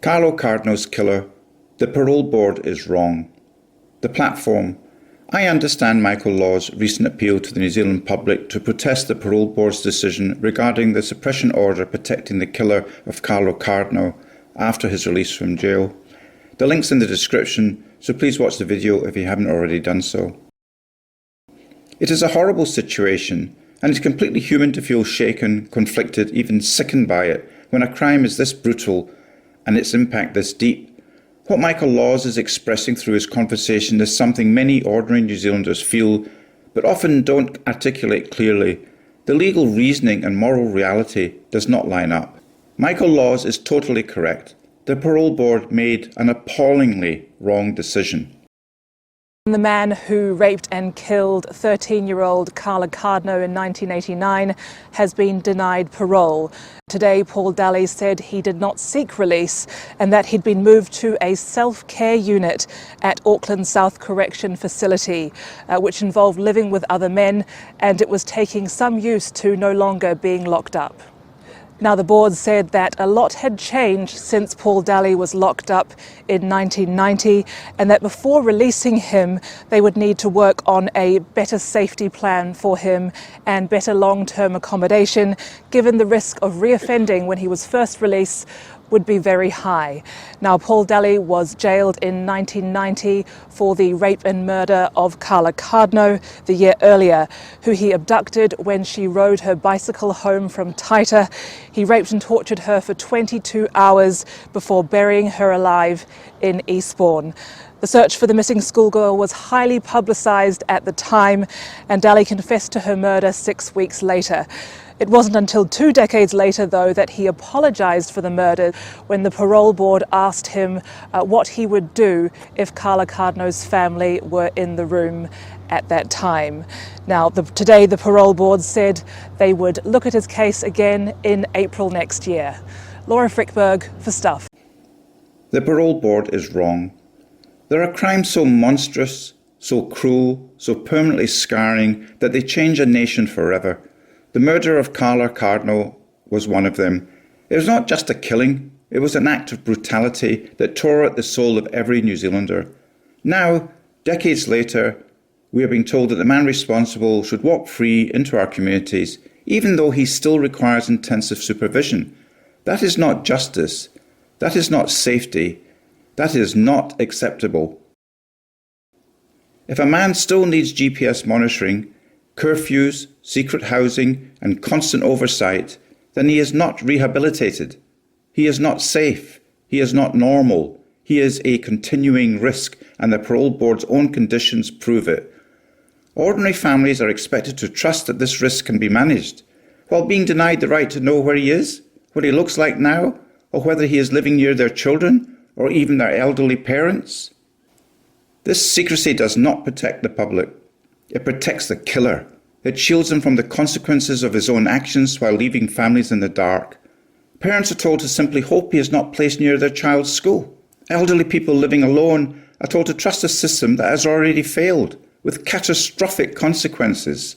Karla Cardno's killer. The parole board is wrong. The platform. I understand Michael Law's recent appeal to the New Zealand public to protest the parole board's decision regarding the suppression order protecting the killer of Karla Cardno after his release from jail. The link's in the description, so please watch the video if you haven't already done so. It is a horrible situation, and it's completely human to feel shaken, conflicted, even sickened by it when a crime is this brutal and its impact this deep. What Michael Laws is expressing through his conversation is something many ordinary New Zealanders feel, but often don't articulate clearly. The legal reasoning and moral reality does not line up. Michael Laws is totally correct. The parole board made an appallingly wrong decision. The man who raped and killed 13-year-old Karla Cardno in 1989 has been denied parole. Today, Paul Daly said he did not seek release and that he'd been moved to a self-care unit at Auckland South Correction Facility, which involved living with other men, and it was taking some use to no longer being locked up. Now, the board said that a lot had changed since Paul Daly was locked up in 1990, and that before releasing him, they would need to work on a better safety plan for him and better long-term accommodation, given the risk of reoffending when he was first released would be very high. Now, Paul Daly was jailed in 1990 for the rape and murder of Karla Cardno the year earlier, who he abducted when she rode her bicycle home from Taita. He raped and tortured her for 22 hours before burying her alive in Eastbourne. The search for the missing schoolgirl was highly publicised at the time, and Daly confessed to her murder 6 weeks later. It wasn't until 2 decades later, though, that he apologised for the murder when the parole board asked him what he would do if Karla Cardno's family were in the room at that time. Now, today the parole board said they would look at his case again in April next year. Laura Frickberg for Stuff. The parole board is wrong. There are crimes so monstrous, so cruel, so permanently scarring that they change a nation forever. The murder of Karla Cardno was one of them. It was not just a killing, it was an act of brutality that tore at the soul of every New Zealander. Now, decades later, we are being told that the man responsible should walk free into our communities, even though he still requires intensive supervision. That is not justice. That is not safety. That is not acceptable. If a man still needs GPS monitoring, curfews, secret housing, and constant oversight, then he is not rehabilitated. He is not safe. He is not normal. He is a continuing risk, and the parole board's own conditions prove it. Ordinary families are expected to trust that this risk can be managed, while being denied the right to know where he is, what he looks like now, or whether he is living near their children, or even their elderly parents. This secrecy does not protect the public. It protects the killer. It shields him from the consequences of his own actions while leaving families in the dark. Parents are told to simply hope he is not placed near their child's school. Elderly people living alone are told to trust a system that has already failed, with catastrophic consequences.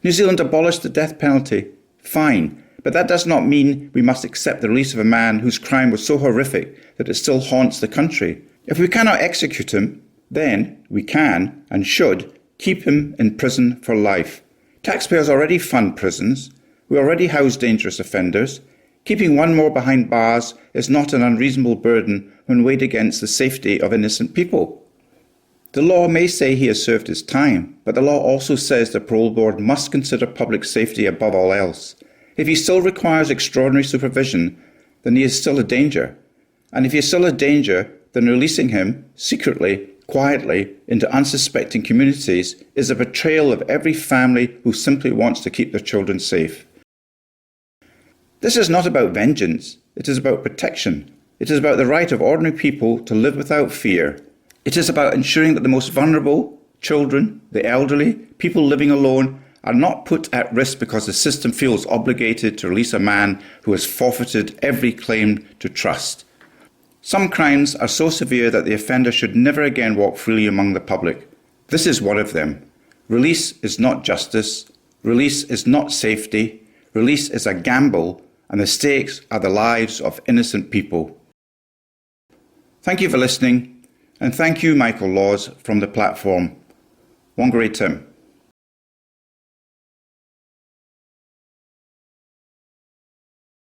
New Zealand abolished the death penalty. Fine, but that does not mean we must accept the release of a man whose crime was so horrific that it still haunts the country. If we cannot execute him, then we can and should keep him in prison for life. Taxpayers already fund prisons. We already house dangerous offenders. Keeping one more behind bars is not an unreasonable burden when weighed against the safety of innocent people. The law may say he has served his time, but the law also says the parole board must consider public safety above all else. If he still requires extraordinary supervision, then he is still a danger. And if he is still a danger, then releasing him, secretly, quietly, into unsuspecting communities is a betrayal of every family who simply wants to keep their children safe. This is not about vengeance. It is about protection. It is about the right of ordinary people to live without fear. It is about ensuring that the most vulnerable, children, the elderly, people living alone, are not put at risk because the system feels obligated to release a man who has forfeited every claim to trust. Some crimes are so severe that the offender should never again walk freely among the public. This is one of them. Release is not justice. Release is not safety. Release is a gamble, and the stakes are the lives of innocent people. Thank you for listening, and thank you, Michael Laws, from the platform. WhangāreiTim.